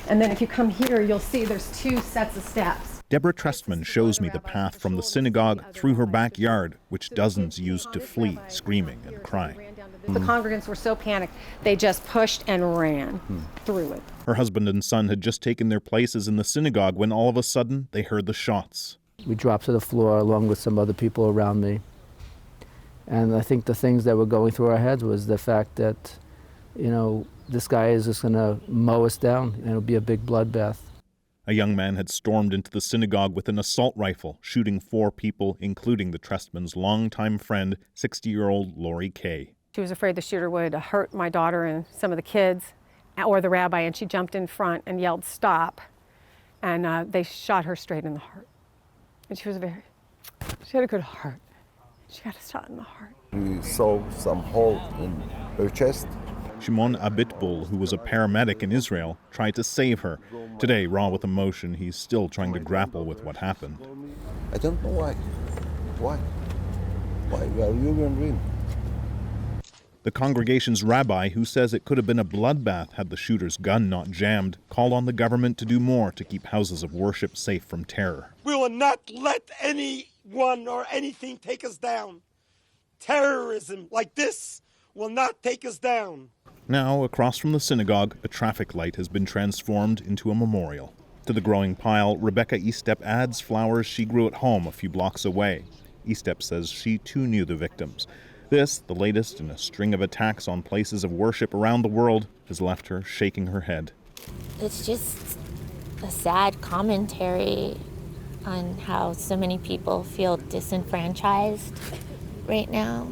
And then if you come here, you'll see there's 2 sets of steps. Deborah Trestman shows me the path from the synagogue through her backyard, which dozens used to flee, screaming and crying. The congregants were so panicked, they just pushed and ran through it. Her husband and son had just taken their places in the synagogue when all of a sudden they heard the shots. We dropped to the floor along with some other people around me. And I think the things that were going through our heads was the fact that, this guy is just going to mow us down and it'll be a big bloodbath. A young man had stormed into the synagogue with an assault rifle, shooting 4 people, including the Trestmans' longtime friend, 60-year-old Lori Kay. She was afraid the shooter would hurt my daughter and some of the kids or the rabbi, and she jumped in front and yelled, "Stop." And they shot her straight in the heart. And she had a good heart. She got a shot in the heart. We saw some hole in her chest. Shimon Abitbul, who was a paramedic in Israel, tried to save her. Today, raw with emotion, he's still trying to grapple with what happened. I don't know why. Why are you wondering? The congregation's rabbi, who says it could have been a bloodbath had the shooter's gun not jammed, called on the government to do more to keep houses of worship safe from terror. We will not let anyone or anything take us down. Terrorism like this will not take us down. Now, across from the synagogue, a traffic light has been transformed into a memorial. To the growing pile, Rebecca Estep adds flowers she grew at home a few blocks away. Estep says she too knew the victims. This, the latest in a string of attacks on places of worship around the world, has left her shaking her head. It's just a sad commentary on how so many people feel disenfranchised right now.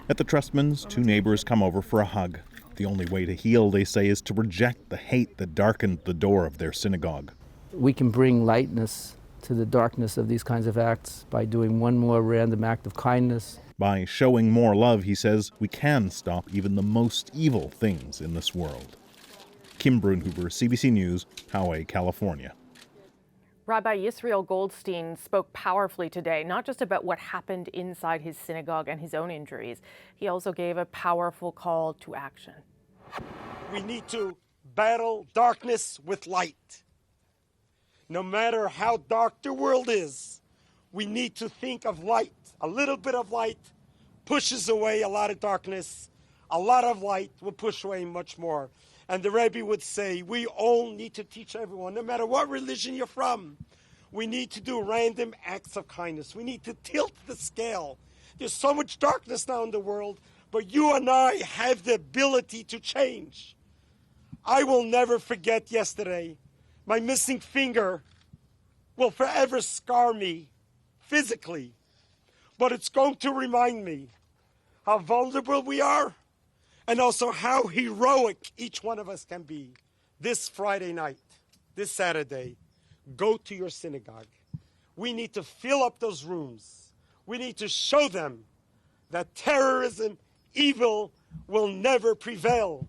At the Trestmans, 2 neighbors come over for a hug. The only way to heal, they say, is to reject the hate that darkened the door of their synagogue. We can bring lightness to the darkness of these kinds of acts by doing one more random act of kindness. By showing more love, he says, we can stop even the most evil things in this world. Kim Brunhuber, CBC News, Poway, California. Rabbi Yisrael Goldstein spoke powerfully today, not just about what happened inside his synagogue and his own injuries. He also gave a powerful call to action. We need to battle darkness with light. No matter how dark the world is, we need to think of light. A little bit of light pushes away a lot of darkness. A lot of light will push away much more. And the Rabbi would say, we all need to teach everyone, no matter what religion you're from, we need to do random acts of kindness. We need to tilt the scale. There's so much darkness now in the world, but you and I have the ability to change. I will never forget yesterday. My missing finger will forever scar me physically, but it's going to remind me how vulnerable we are and also how heroic each one of us can be. This Friday night, this Saturday, go to your synagogue. We need to fill up those rooms. We need to show them that terrorism, evil, will never prevail.